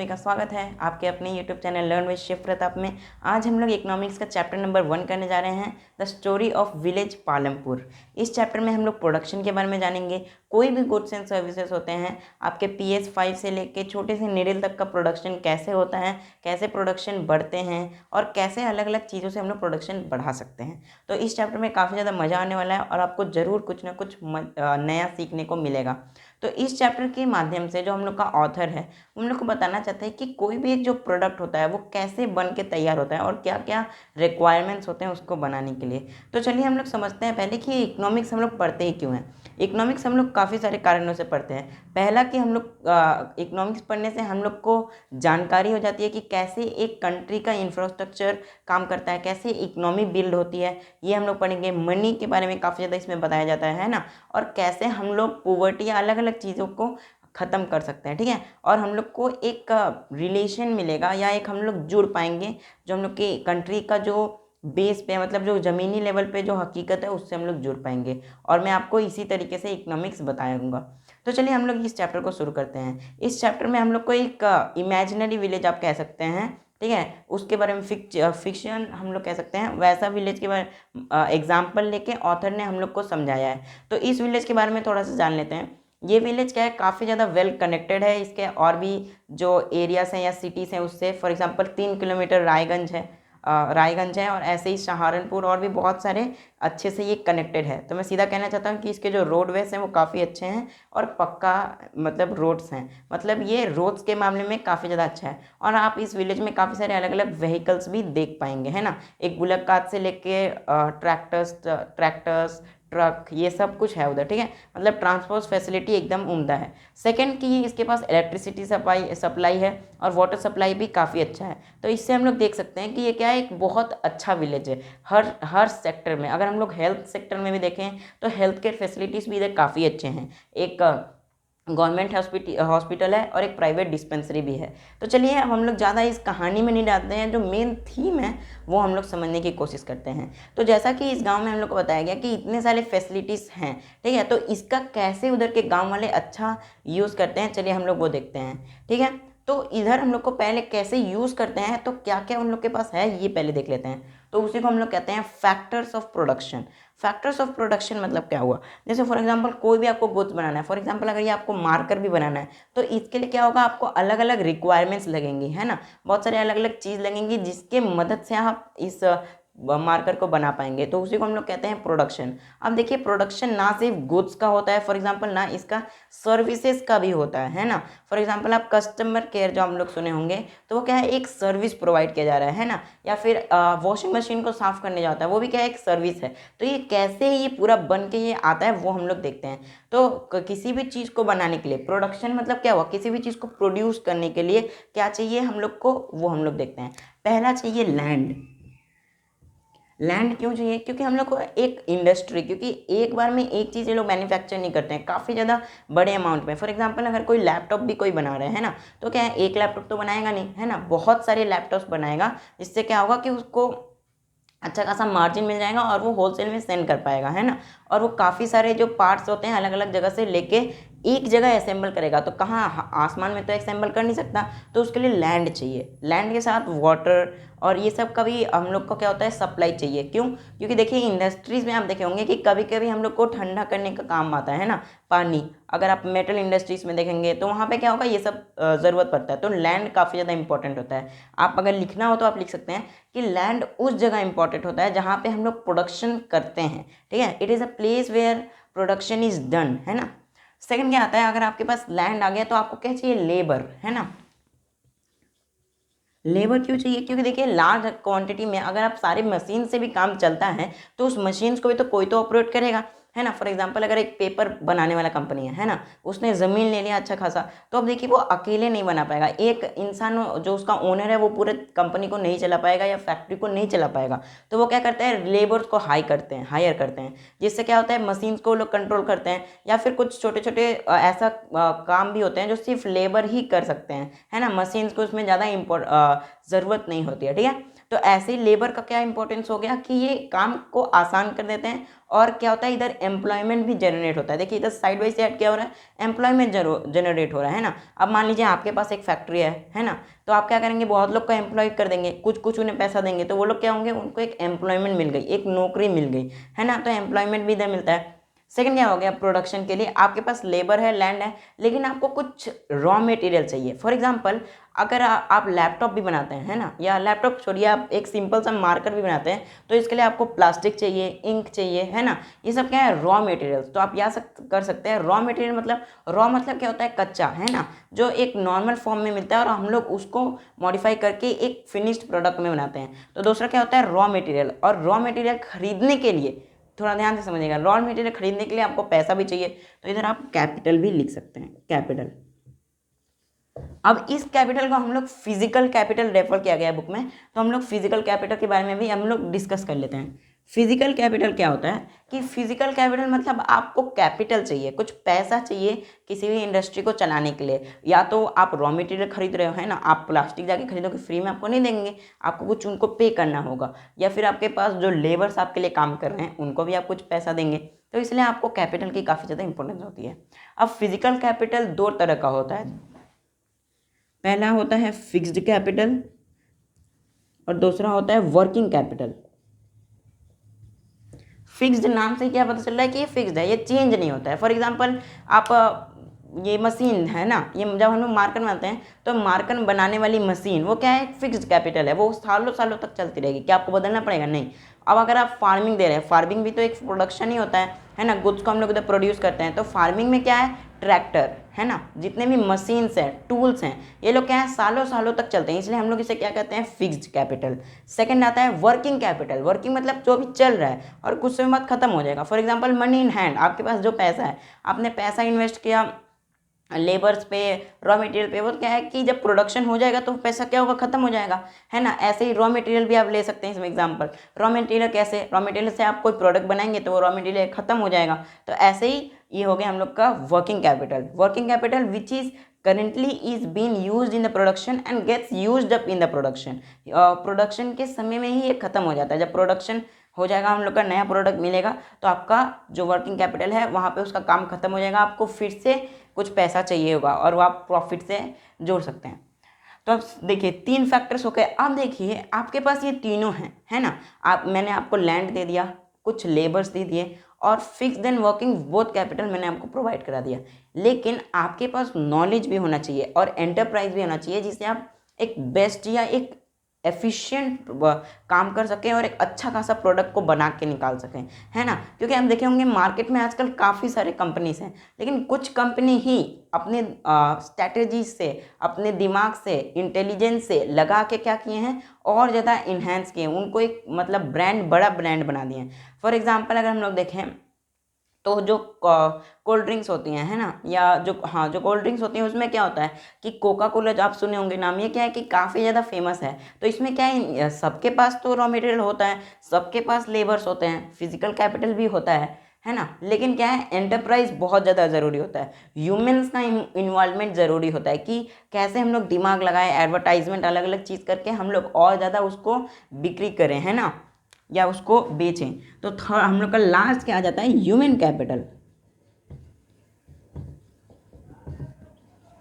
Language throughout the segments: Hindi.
का स्वागत है आपके अपने YouTube channel learn with Shiv Pratap में। आज हम लोग इकोनॉमिक्स का चैप्टर नंबर 1 करने जा रहे हैं, the story of village Palampur. इस चैप्टर में हम लोग प्रोडक्शन के बारे में जानेंगे। कोई भी गुड्स एंड सर्विसेज होते हैं, आपके PS5 से लेके छोटे से निडल तक का प्रोडक्शन कैसे होता है, कैसे प्रोडक्शन बढ़ते हैं और कैसे अलग अलग चीज़ों से हम लोग प्रोडक्शन बढ़ा सकते हैं। तो इस चैप्टर में काफ़ी ज़्यादा मज़ा आने वाला है और आपको ज़रूर कुछ ना कुछ नया सीखने को मिलेगा। तो इस चैप्टर के माध्यम से जो हम लोग का ऑथर है हम लोग को बताना चाहते हैं कि कोई भी एक जो प्रोडक्ट होता है वो कैसे बन के तैयार होता है और क्या क्या रिक्वायरमेंट्स होते हैं उसको बनाने के लिए। तो चलिए हम लोग समझते हैं पहले कि इकोनॉमिक्स हम लोग पढ़ते ही क्यों हैं। इकोनॉमिक्स हम लोग काफ़ी सारे कारणों से पढ़ते हैं। पहला कि हम लोग इकोनॉमिक्स पढ़ने से हम लोग को जानकारी हो जाती है कि कैसे एक कंट्री का इंफ्रास्ट्रक्चर काम करता है, कैसे इकोनॉमी बिल्ड होती है, ये हम लोग पढ़ेंगे। मनी के बारे में काफ़ी ज़्यादा इसमें बताया जाता है ना, और कैसे हम लोग पॉवर्टी या अलग अलग चीज़ों को ख़त्म कर सकते हैं, ठीक है। और हम लोग को एक रिलेशन मिलेगा या एक हम लोग जुड़ पाएंगे जो हम लोग की कंट्री का जो बेस पे, मतलब जो ज़मीनी लेवल पे जो हकीकत है उससे हम लोग जुड़ पाएंगे। और मैं आपको इसी तरीके से इकोनॉमिक्स बताऊंगा। तो चलिए हम लोग इस चैप्टर को शुरू करते हैं। इस चैप्टर में हम लोग को एक इमेजिनरी विलेज आप कह सकते हैं, ठीक है, उसके बारे में फिक्शन हम लोग कह सकते हैं, वैसा विलेज के बारे एग्जाम्पल लेके ऑथर ने हम लोग को समझाया है। तो इस विलेज के बारे में थोड़ा सा जान लेते हैं। ये विलेज क्या है, काफ़ी ज़्यादा वेल कनेक्टेड है। इसके और भी जो एरियाज हैं या सिटीज़ हैं उससे, फॉर एग्जांपल 3 किलोमीटर रायगंज है और ऐसे ही सहारनपुर और भी बहुत सारे अच्छे से ये कनेक्टेड है। तो मैं सीधा कहना चाहता हूँ कि इसके जो रोडवेज हैं वो काफ़ी अच्छे हैं और पक्का मतलब रोड्स हैं, मतलब ये रोड्स के मामले में काफ़ी ज़्यादा अच्छा है। और आप इस विलेज में काफ़ी सारे अलग अलग व्हीकल्स भी देख पाएंगे, है ना। एक बुलक कार्ट से लेके ट्रैक्टर्स, ट्रक, ये सब कुछ है उधर, ठीक है। मतलब ट्रांसपोर्ट फैसिलिटी एकदम उम्दा है। सेकंड कि इसके पास इलेक्ट्रिसिटी सप्लाई है और वाटर सप्लाई भी काफ़ी अच्छा है। तो इससे हम लोग देख सकते हैं कि ये क्या है, एक बहुत अच्छा विलेज है हर सेक्टर में। अगर हम लोग हेल्थ सेक्टर में भी देखें तो हेल्थ केयर फैसिलिटीज़ भी इधर काफ़ी अच्छे हैं। एक गवर्नमेंट हॉस्पिटल है और एक प्राइवेट डिस्पेंसरी भी है। तो चलिए अब हम लोग ज़्यादा इस कहानी में नहीं डालते हैं, जो मेन थीम है वो हम लोग समझने की कोशिश करते हैं। तो जैसा कि इस गांव में हम लोग को बताया गया कि इतने सारे फैसिलिटीज़ हैं, ठीक है, तो इसका कैसे उधर के गांव वाले अच्छा यूज़ करते हैं, चलिए हम लोग वो देखते हैं, ठीक है। तो इधर हम लोग को पहले कैसे यूज़ करते हैं, तो क्या क्या उन लोग के पास है ये पहले देख लेते हैं। तो उसी को हम लोग कहते हैं factors of production. Factors of production मतलब क्या हुआ, जैसे फॉर एग्जांपल कोई भी आपको गुड्स बनाना है, फॉर एग्जांपल अगर ये आपको मार्कर भी बनाना है तो इसके लिए क्या होगा, आपको अलग अलग रिक्वायरमेंट्स लगेंगी, है ना। बहुत सारे अलग अलग चीज़ लगेंगी जिसके मदद से आप इस मार्कर को बना पाएंगे। तो उसी को हम लोग कहते हैं प्रोडक्शन। अब देखिए प्रोडक्शन ना सिर्फ गुड्स का होता है, फॉर एग्जांपल ना इसका सर्विसेज का भी होता है ना। फॉर एग्जांपल आप कस्टमर केयर जो हम लोग सुने होंगे, तो वो क्या है, एक सर्विस प्रोवाइड किया जा रहा है ना। या फिर वॉशिंग मशीन को साफ करने जाता है, वो भी क्या है, एक सर्विस है। तो ये कैसे ये पूरा बन के ये आता है वो हम लोग देखते हैं। तो किसी भी चीज़ को बनाने के लिए प्रोडक्शन मतलब क्या हुआ, किसी भी चीज़ को प्रोड्यूस करने के लिए क्या चाहिए हम लोग को, वो हम लोग देखते हैं। पहला चाहिए लैंड। लैंड क्यों चाहिए, क्योंकि हम लोग को एक इंडस्ट्री, क्योंकि एक बार में एक चीज़ ये लोग मैन्युफैक्चर नहीं करते हैं, काफ़ी ज़्यादा बड़े अमाउंट में। फॉर एग्जांपल अगर कोई लैपटॉप भी कोई बना रहे हैं ना, तो क्या है, एक लैपटॉप तो बनाएगा नहीं, है ना, बहुत सारे लैपटॉप्स बनाएगा। जिससे क्या होगा कि उसको अच्छा खासा मार्जिन मिल जाएगा और वो होलसेल में सेंड कर पाएगा, है ना। और वो काफ़ी सारे जो पार्ट्स होते हैं अलग अलग जगह से लेके एक जगह असेंबल करेगा। तो कहाँ, आसमान में तो असेंबल कर नहीं सकता, तो उसके लिए लैंड चाहिए। लैंड के साथ वाटर और ये सब का भी हम लोग को क्या होता है, सप्लाई चाहिए। क्यों, क्योंकि देखिए इंडस्ट्रीज़ में आप देखे होंगे कि कभी कभी हम लोग को ठंडा करने का काम आता है ना, पानी। अगर आप मेटल इंडस्ट्रीज़ में देखेंगे तो वहाँ पे क्या होगा, ये सब ज़रूरत पड़ता है। तो लैंड काफ़ी ज़्यादा इंपॉर्टेंट होता है। आप अगर लिखना हो तो आप लिख सकते हैं कि लैंड उस जगह इंपॉर्टेंट होता है जहाँ पे हम लोग प्रोडक्शन करते हैं, ठीक है। It is a place where production is done, है ना। सेकंड क्या आता है, अगर आपके पास लैंड आ गया तो आपको क्या चाहिए, लेबर, है ना। लेबर क्यों चाहिए, क्योंकि देखिए लार्ज क्वांटिटी में अगर आप सारे मशीन से भी काम चलता है तो उस मशीन्स को भी तो कोई तो ऑपरेट करेगा, है ना। फॉर एग्जांपल अगर एक पेपर बनाने वाला कंपनी है ना, उसने ज़मीन ले लिया अच्छा खासा, तो अब देखिए वो अकेले नहीं बना पाएगा। एक इंसान जो उसका ओनर है वो पूरे कंपनी को नहीं चला पाएगा या फैक्ट्री को नहीं चला पाएगा। तो वो क्या करते हैं, लेबर्स को हायर करते हैं, जिससे क्या होता है, मशीन्स को लोग कंट्रोल करते हैं। या फिर कुछ छोटे छोटे ऐसा काम भी होते हैं जो सिर्फ लेबर ही कर सकते हैं, है ना। मशीन्स को उसमें ज़्यादा ज़रूरत नहीं होती है, ठीक है। तो ऐसे ही लेबर का क्या इंपॉर्टेंस हो गया कि ये काम को आसान कर देते हैं, और क्या होता है इधर एम्प्लॉयमेंट भी जनरेट होता है। देखिए इधर साइड बाई साइड क्या हो रहा है, एम्प्लॉयमेंट जनरेट हो रहा है ना। अब मान लीजिए आपके पास एक फैक्ट्री है ना, तो आप क्या करेंगे, बहुत लोग को एम्प्लॉय कर देंगे, कुछ कुछ उन्हें पैसा देंगे, तो वो लोग क्या होंगे, उनको एक एम्प्लॉयमेंट मिल गई, एक नौकरी मिल गई, है ना, तो एम्प्लॉयमेंट भी इधर मिलता है। सेकंड क्या हो गया, प्रोडक्शन के लिए आपके पास लेबर है, लैंड है, लेकिन आपको कुछ रॉ मटेरियल चाहिए। फॉर एग्जांपल अगर आप लैपटॉप भी बनाते हैं, है ना, या लैपटॉप छोड़िए, आप एक सिंपल सा मार्कर भी बनाते हैं, तो इसके लिए आपको प्लास्टिक चाहिए, इंक चाहिए, है ना, ये सब क्या है, रॉ मटेरियल। तो आप या कर सकते हैं रॉ मटेरियल, मतलब रॉ मतलब क्या होता है, कच्चा, है ना, जो एक नॉर्मल फॉर्म में मिलता है और हम लोग उसको मॉडिफाई करके एक फिनिश्ड प्रोडक्ट में बनाते हैं। तो दूसरा क्या होता है, रॉ मटेरियल। और रॉ मटेरियल खरीदने के लिए, थोड़ा ध्यान से समझिएगा, रॉ मटेरियल खरीदने के लिए आपको पैसा भी चाहिए, तो इधर आप कैपिटल भी लिख सकते हैं, कैपिटल। अब इस कैपिटल को हम लोग फिजिकल कैपिटल रेफर किया गया है बुक में, तो हम लोग फिजिकल कैपिटल के बारे में भी हम लोग डिस्कस कर लेते हैं। फिजिकल कैपिटल क्या होता है कि फिजिकल कैपिटल मतलब आपको कैपिटल चाहिए, कुछ पैसा चाहिए किसी भी इंडस्ट्री को चलाने के लिए। या तो आप रॉ मटेरियल खरीद रहे हो, है ना, आप प्लास्टिक जाके खरीदोगे, फ्री में आपको नहीं देंगे, आपको कुछ उनको पे करना होगा, या फिर आपके पास जो लेबर्स आपके लिए काम कर रहे हैं उनको भी आप कुछ पैसा देंगे, तो इसलिए आपको कैपिटल की काफ़ी ज़्यादा इंपॉर्टेंस होती है। अब फिजिकल कैपिटल दो तरह का होता है, पहला होता है फिक्स्ड कैपिटल और दूसरा होता है वर्किंग कैपिटल। फिक्स्ड नाम से क्या पता चल रहा है कि ये फिक्स्ड है, ये चेंज नहीं होता है। फॉर एग्जांपल आप ये मशीन है ना, ये जब हम लोग मार्कर बनाते हैं तो मार्कर बनाने वाली मशीन वो क्या है, फिक्स्ड कैपिटल है, वो सालों सालों तक चलती रहेगी, क्या आपको बदलना पड़ेगा, नहीं। अब अगर आप फार्मिंग दे रहे हैं, फार्मिंग भी तो एक प्रोडक्शन ही होता है ना, गुड्स को हम लोग इधर प्रोड्यूस करते हैं, तो फार्मिंग में क्या है, ट्रैक्टर, है ना, जितने भी मशीन्स हैं, टूल्स हैं, ये लोग क्या है, सालों सालों तक चलते हैं, इसलिए हम लोग इसे क्या कहते हैं, फिक्स्ड कैपिटल। सेकंड आता है वर्किंग कैपिटल। वर्किंग मतलब जो अभी चल रहा है और कुछ समय बाद खत्म हो जाएगा। For example money in hand, आपके पास जो पैसा है, आपने पैसा इन्वेस्ट किया लेबर्स पे, रॉ मटेरियल पे, वो क्या है कि जब प्रोडक्शन हो जाएगा तो पैसा क्या होगा, खत्म हो जाएगा, है ना। ऐसे ही रॉ मटेरियल भी आप ले सकते हैं इसमें एग्जांपल। रॉ मटेरियल कैसे, रॉ मटेरियल से आप कोई प्रोडक्ट बनाएंगे तो वो रॉ मटेरियल खत्म हो जाएगा, तो ऐसे ही ये हो गया हम लोग का working capital. Working capital which is currently is being used in the production and gets used up in the production। Production के समय में ही ये खत्म हो जाता है, जब प्रोडक्शन हो जाएगा, हम लोग का नया प्रोडक्ट मिलेगा, तो आपका जो वर्किंग कैपिटल है वहाँ पे उसका काम खत्म हो जाएगा, आपको फिर से कुछ पैसा चाहिए होगा और वो आप प्रॉफिट से जोड़ सकते हैं। तो अब देखिए तीन फैक्टर्स हो गए। अब देखिए आपके पास ये तीनों हैं, है ना, मैंने आपको लैंड दे दिया, कुछ लेबर्स दे दिए, और fixed and working both capital मैंने आपको प्रोवाइड करा दिया। लेकिन आपके पास नॉलेज भी होना चाहिए और एंटरप्राइज भी होना चाहिए, जिससे आप एक बेस्ट या एक एफिशिएंट काम कर सकें और एक अच्छा खासा प्रोडक्ट को बना के निकाल सकें, है ना। क्योंकि हम देखे होंगे मार्केट में आजकल काफ़ी सारे कंपनीज हैं, लेकिन कुछ कंपनी ही अपने स्ट्रैटेजी से, अपने दिमाग से, इंटेलिजेंस से लगा के क्या किए हैं, और ज़्यादा इन्हेंस किए हैं, उनको एक मतलब ब्रांड, बड़ा ब्रांड बना दिए हैं। फॉर एग्जाम्पल अगर हम लोग देखें तो जो कोल्ड ड्रिंक्स होती हैं, है ना, या जो जो कोल्ड ड्रिंक्स होती हैं उसमें क्या होता है कि कोका कोला, जो आप सुने होंगे नाम, ये क्या है कि काफ़ी ज़्यादा फेमस है। तो इसमें क्या है, सबके पास तो रॉ मटेरियल होता है, सबके पास लेबर्स होते हैं, फिजिकल कैपिटल भी होता है ना, लेकिन क्या है, एंटरप्राइज बहुत ज़्यादा ज़रूरी होता है, ह्यूमंस का इन्वॉल्वमेंट ज़रूरी होता है कि कैसे हम लोग दिमाग लगाएं, एडवर्टाइजमेंट अलग अलग चीज़ करके हम लोग और ज़्यादा उसको बिक्री करें, है ना, या उसको बेचें। तो हम लोग का लास्ट क्या आ जाता है, ह्यूमन कैपिटल।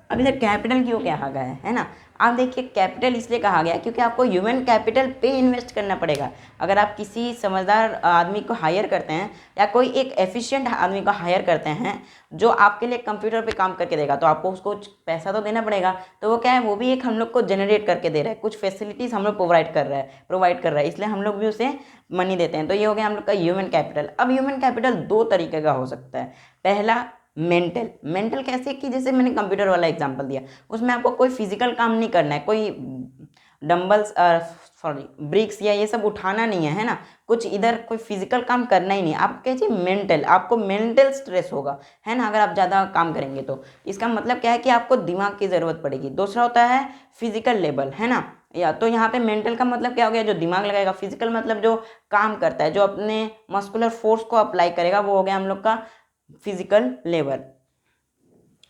अब इधर कैपिटल क्यों कहा गया है ना, आप देखिए कैपिटल इसलिए कहा गया क्योंकि आपको ह्यूमन कैपिटल पे इन्वेस्ट करना पड़ेगा। अगर आप किसी समझदार आदमी को हायर करते हैं या कोई एक एफिशिएंट आदमी को हायर करते हैं जो आपके लिए कंप्यूटर पे काम करके देगा, तो आपको उसको पैसा तो देना पड़ेगा। तो वो क्या है, वो भी एक हम लोग को जनरेट करके दे रहा है, कुछ फैसिलिटीज़ हम लोग प्रोवाइड कर रहा है, इसलिए हम लोग भी उसे मनी देते हैं। तो ये हो गया हम लोग का ह्यूमन कैपिटल। अब ह्यूमन कैपिटल दो तरीके का हो सकता है। पहला मेंटल कैसे, कि जैसे मैंने कंप्यूटर वाला एग्जांपल दिया, उसमें आपको कोई फिजिकल काम नहीं करना है, कोई डंबल्स ब्रिक्स या ये सब उठाना नहीं है ना, कुछ इधर कोई फिजिकल काम करना ही नहीं, आप कहिए मेंटल, आपको मेंटल स्ट्रेस होगा, है ना, अगर आप ज़्यादा काम करेंगे तो इसका मतलब क्या है कि आपको दिमाग की ज़रूरत पड़ेगी। दूसरा होता है फिजिकल लेवल, है ना, या तो यहाँ पे मेंटल का मतलब क्या हो गया, जो दिमाग लगाएगा, फिजिकल मतलब जो काम करता है, जो अपने मस्कुलर फोर्स को अप्लाई करेगा, वो हो गया हम लोग का फिजिकल लेबर।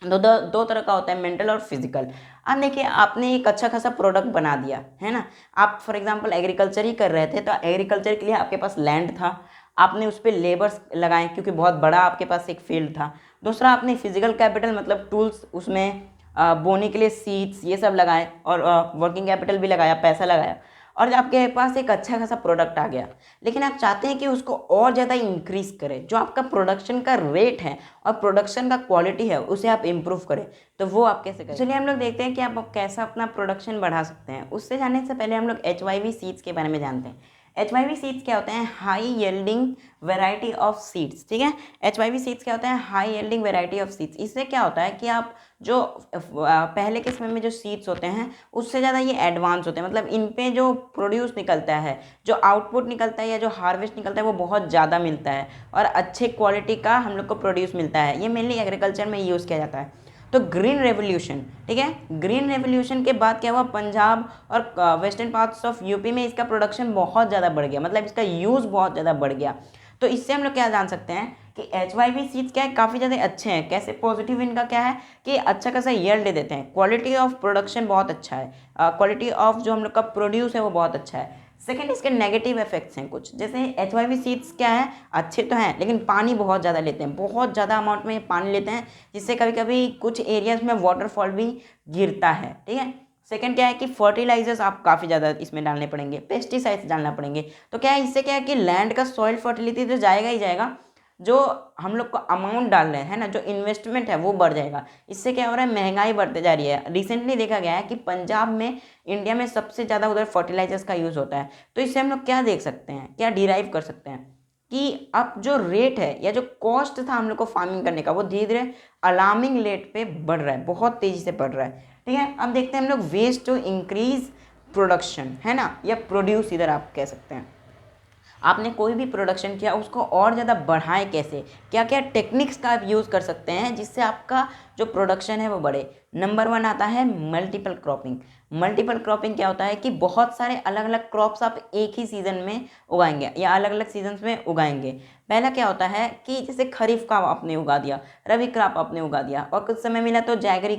दो तरह का होता है, मेंटल और फिजिकल। अब देखिए आपने एक अच्छा खासा प्रोडक्ट बना दिया है ना, आप फॉर एग्जांपल एग्रीकल्चर ही कर रहे थे, तो एग्रीकल्चर के लिए आपके पास लैंड था, आपने उस पर लेबर्स लगाए क्योंकि बहुत बड़ा आपके पास एक फील्ड था। दूसरा आपने फिजिकल कैपिटल मतलब टूल्स उसमें बोने के लिए सीड्स ये सब लगाए, और वर्किंग कैपिटल भी लगाया, पैसा लगाया, और आपके पास एक अच्छा खासा प्रोडक्ट आ गया। लेकिन आप चाहते हैं कि उसको और ज़्यादा इंक्रीज करें, जो आपका प्रोडक्शन का रेट है और प्रोडक्शन का क्वालिटी है उसे आप इम्प्रूव करें, तो वो आप कैसे करें? चलिए हम लोग देखते हैं कि आप कैसा अपना प्रोडक्शन बढ़ा सकते हैं। उससे जाने से पहले हम लोग HYV सीड्स के बारे में जानते हैं। HYV सीड्स क्या होते हैं? High yielding variety of seeds. ठीक है, HYV सीड्स क्या होता है? High yielding variety of seeds. इससे क्या होता है कि आप जो पहले के समय में जो सीड्स होते हैं उससे ज़्यादा ये एडवांस होते हैं, मतलब इन पे जो प्रोड्यूस निकलता है, जो आउटपुट निकलता है या जो हार्वेस्ट निकलता है वो बहुत ज़्यादा मिलता है और अच्छे क्वालिटी का हम लोग को प्रोड्यूस मिलता है। ये मेनली एग्रीकल्चर में यूज़ किया जाता है। तो ग्रीन रेवोल्यूशन, ठीक है, ग्रीन रेवोल्यूशन के बाद क्या हुआ, पंजाब और वेस्टर्न पार्ट्स ऑफ यूपी में इसका प्रोडक्शन बहुत ज़्यादा बढ़ गया, मतलब इसका यूज़ बहुत ज़्यादा बढ़ गया। तो इससे हम लोग क्या जान सकते हैं कि HYV सीड्स क्या है, काफ़ी ज़्यादा अच्छे हैं। कैसे? पॉजिटिव इनका क्या है कि अच्छा खासा यील्ड देते हैं, क्वालिटी ऑफ प्रोडक्शन बहुत अच्छा है, क्वालिटी ऑफ जो हम लोग का प्रोड्यूस है वो बहुत अच्छा है। सेकंड, इसके नेगेटिव इफेक्ट्स हैं कुछ, जैसे HYV सीड्स क्या है, अच्छे तो हैं लेकिन पानी बहुत ज़्यादा लेते हैं, बहुत ज़्यादा अमाउंट में पानी लेते हैं, जिससे कभी कभी कुछ एरियाज में वाटरफॉल भी गिरता है। ठीक है। सेकंड क्या है कि फर्टिलाइजर्स आप काफ़ी ज़्यादा इसमें डालने पड़ेंगे, पेस्टिसाइड्स डालना पड़ेंगे। तो क्या है, इससे क्या है कि लैंड का सॉइल फर्टिलिटी तो जाएगा ही जाएगा, जो हम लोग को अमाउंट डाल रहे हैं ना, जो इन्वेस्टमेंट है वो बढ़ जाएगा। इससे क्या हो रहा है, महंगाई बढ़ते जा रही है। रिसेंटली देखा गया है कि पंजाब में इंडिया में सबसे ज़्यादा उधर फर्टिलाइजर्स का यूज़ होता है। तो इससे हम लोग क्या देख सकते हैं, क्या डिराइव कर सकते हैं कि अब जो रेट है या जो कॉस्ट था हम लोग को फार्मिंग करने का, वो धीरे धीरे अलार्मिंग रेट पे बढ़ रहा है, बहुत तेज़ी से बढ़ रहा है। ठीक है, अब देखते हैं हम लोग वेस्ट टू इंक्रीज प्रोडक्शन, है ना, या प्रोड्यूस इधर आप कह सकते हैं। आपने कोई भी प्रोडक्शन किया उसको और ज़्यादा बढ़ाएं कैसे, क्या क्या टेक्निक्स का आप यूज़ कर सकते हैं जिससे आपका जो प्रोडक्शन है वो बढ़े। नंबर 1 आता है मल्टीपल क्रॉपिंग। मल्टीपल क्रॉपिंग क्या होता है कि बहुत सारे अलग अलग क्रॉप्स आप एक ही सीज़न में उगाएंगे या अलग अलग सीजन्स में उगाएंगे। पहला क्या होता है कि जैसे खरीफ का आपने उगा दिया, रबी क्रॉप आपने उगा दिया, और कुछ समय मिला तो जैगरी,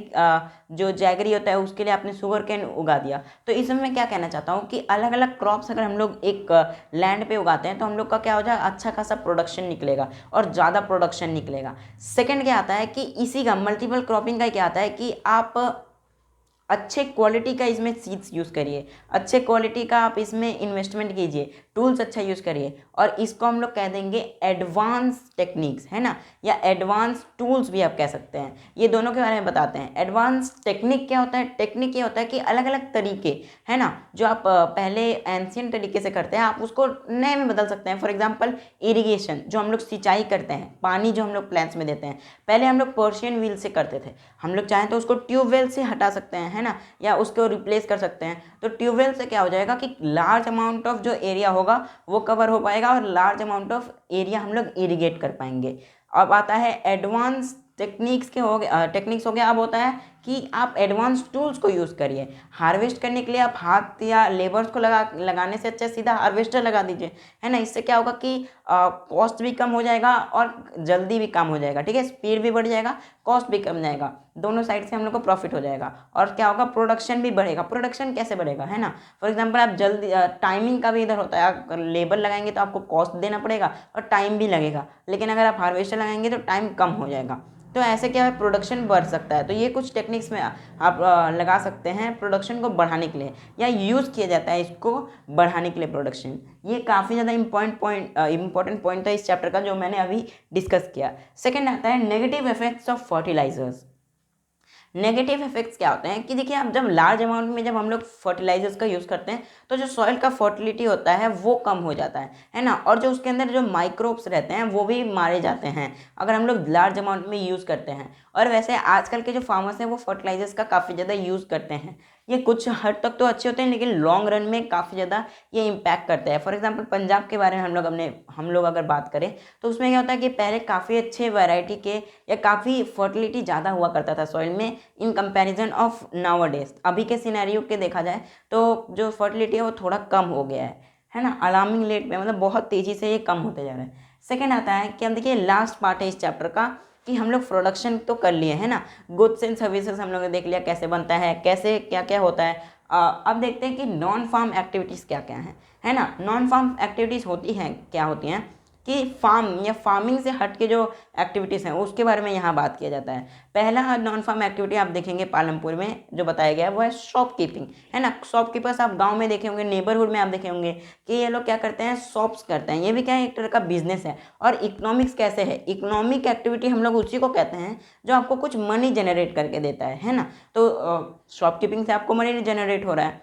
जो जैगरी होता है उसके लिए आपने शुगर केन उगा दिया। तो इसमें मैं क्या कहना चाहता हूँ कि अलग अलग क्रॉप्स अगर हम लोग एक लैंड पे उगाते हैं तो हम लोग का क्या हो जाएगा, अच्छा खासा प्रोडक्शन निकलेगा और ज़्यादा प्रोडक्शन निकलेगा। सेकंड क्या आता है कि इसी का मल्टीपल क्रॉपिंग का क्या आता है कि आप अच्छे क्वालिटी का इसमें सीड्स यूज़ करिए, अच्छे क्वालिटी का आप इसमें इन्वेस्टमेंट कीजिए, टूल्स अच्छा यूज़ करिए, और इसको हम लोग कह देंगे एडवांस टेक्निक्स, है ना, या एडवांस टूल्स भी आप कह सकते हैं। ये दोनों के बारे में बताते हैं। एडवांस टेक्निक क्या होता है? टेक्निक ये होता है कि अलग अलग तरीके, है ना, जो आप पहले एंशियंट तरीके से करते हैं आप उसको नए में बदल सकते हैं। फॉर एग्जाम्पल इरीगेशन, जो हम लोग सिंचाई करते हैं, पानी जो हम लोग प्लांट्स में देते हैं, पहले हम लोग पर्शियन व्हील से करते थे, हम लोग चाहें तो उसको ट्यूबवेल से हटा सकते हैं, है ना, या उसको रिप्लेस कर सकते हैं। तो ट्यूबवेल से क्या हो जाएगा कि लार्ज अमाउंट ऑफ जो एरिया होगा वो कवर हो पाएगा और लार्ज अमाउंट ऑफ एरिया हम लोग इरिगेट कर पाएंगे। अब आता है एडवांस टेक्निक्स के, हो गया टेक्निक्स हो गया। अब होता है कि आप एडवांस टूल्स को यूज़ करिए। हार्वेस्ट करने के लिए आप हाथ या लेबर्स को लगाने से अच्छा सीधा हार्वेस्टर लगा दीजिए, है ना। इससे क्या होगा कि कॉस्ट भी कम हो जाएगा और जल्दी भी काम हो जाएगा। ठीक है, स्पीड भी बढ़ जाएगा, कॉस्ट भी कम जाएगा, दोनों साइड से हम लोग को प्रॉफिट हो जाएगा। और क्या होगा, प्रोडक्शन भी बढ़ेगा। प्रोडक्शन कैसे बढ़ेगा, है ना, फॉर एग्जाम्पल आप जल्दी, टाइमिंग का भी इधर होता है, आप लेबर लगाएंगे तो आपको कॉस्ट देना पड़ेगा और टाइम भी लगेगा, लेकिन अगर आप हार्वेस्टर लगाएंगे तो टाइम कम हो जाएगा। तो ऐसे क्या है, प्रोडक्शन बढ़ सकता है। तो ये कुछ टेक्निक्स में आप लगा सकते हैं प्रोडक्शन को बढ़ाने के लिए, या यूज़ किया जाता है इसको बढ़ाने के लिए प्रोडक्शन। ये काफ़ी ज़्यादा इंपॉर्टेंट पॉइंट था इस चैप्टर का जो मैंने अभी डिस्कस किया। सेकेंड आता है negative effects of fertilizers. Negative effects क्या होते हैं कि देखिए, अब जब लार्ज अमाउंट में जब हम लोग फर्टिलाइजर्स का यूज़ करते हैं तो जो सॉइल का फर्टिलिटी होता है वो कम हो जाता है ना, और जो उसके अंदर जो माइक्रोब्स रहते हैं वो भी मारे जाते हैं अगर हम लोग लार्ज अमाउंट में यूज़ करते हैं। और वैसे आजकल के जो फार्मर्स हैं वो फर्टिलाइजर्स का काफ़ी ज़्यादा यूज़ करते हैं। ये कुछ हद तक तो अच्छे होते हैं लेकिन लॉन्ग रन में काफ़ी ज़्यादा ये इम्पैक्ट करता है। फॉर एग्जांपल पंजाब के बारे में हम लोग अगर बात करें तो उसमें क्या होता है कि पहले काफ़ी अच्छे वैरायटी के या काफ़ी फर्टिलिटी ज़्यादा हुआ करता था सॉइल में इन कंपैरिजन ऑफ नाउअडेज। अभी के सिनेरियो के देखा जाए तो जो फर्टिलिटी है वो थोड़ा कम हो गया है ना, अलार्मिंग रेट पे, मतलब बहुत तेज़ी से ये कम होते जा रहा है। सेकेंड आता है कि हम देखिए लास्ट पार्ट है इस चैप्टर का कि हम लोग प्रोडक्शन तो कर लिए है ना, गुड्स एंड सर्विसेज हम लोगों ने देख लिया कैसे बनता है, कैसे क्या क्या होता है। अब देखते हैं कि नॉन फार्म एक्टिविटीज़ क्या क्या हैं, है ना। नॉन फार्म एक्टिविटीज़ होती हैं, क्या होती हैं कि फार्म या फार्मिंग से हट के जो एक्टिविटीज़ हैं उसके बारे में यहाँ बात किया जाता है। पहला नॉन फार्म एक्टिविटी आप देखेंगे पालमपुर में जो बताया गया है वो है शॉपकीपिंग, है ना। शॉपकीपर्स आप गांव में देखे होंगे, नेबरहुड में आप देखे होंगे कि ये लोग क्या करते हैं, शॉप्स करते हैं। ये भी क्या है, एक तरह का बिजनेस है। और इकोनॉमिक्स कैसे है, इकोनॉमिक एक्टिविटी हम लोग उसी को कहते हैं जो आपको कुछ मनी जनरेट करके देता है ना। तो शॉपकीपिंग से आपको मनी जनरेट हो रहा है।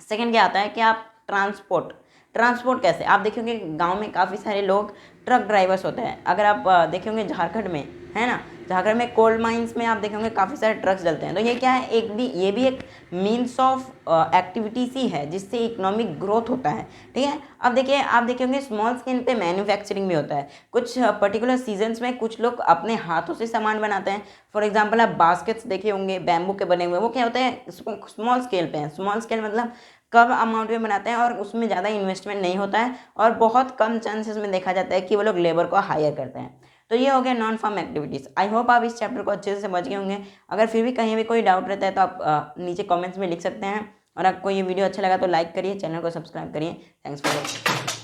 सेकंड क्या आता है कि आप ट्रांसपोर्ट, ट्रांसपोर्ट कैसे, आप देखेंगे गांव में काफ़ी सारे लोग ट्रक ड्राइवर्स होते हैं। अगर आप देखेंगे झारखंड में, है ना, झारखंड में कोल माइंस में आप देखेंगे काफ़ी सारे ट्रक्स चलते हैं। तो ये क्या है, ये भी एक मीन्स ऑफ एक्टिविटीज़ ही है जिससे इकोनॉमिक ग्रोथ होता है, ठीक है। अब देखिए, आप देखेंगे स्मॉल स्केल पे मैन्युफैक्चरिंग भी होता है। कुछ पर्टिकुलर सीजन्स में कुछ लोग अपने हाथों से सामान बनाते हैं। फॉर एग्जाम्पल आप बास्केट्स देखे होंगे बैम्बू के बने हुए, वो क्या होते हैं, स्मॉल स्केल पे हैं। स्मॉल स्केल मतलब कम अमाउंट में बनाते हैं और उसमें ज़्यादा इन्वेस्टमेंट नहीं होता है और बहुत कम चांसेस में देखा जाता है कि वो लोग लेबर को हायर करते हैं। तो ये हो गया non farm activities. I hope आप इस चैप्टर को अच्छे से समझ गए होंगे। अगर फिर भी कहीं भी कोई डाउट रहता है तो आप नीचे कमेंट्स में लिख सकते हैं। और आपको ये वीडियो अच्छा लगा तो लाइक करिए, चैनल को सब्सक्राइब करिए। Thanks for watching.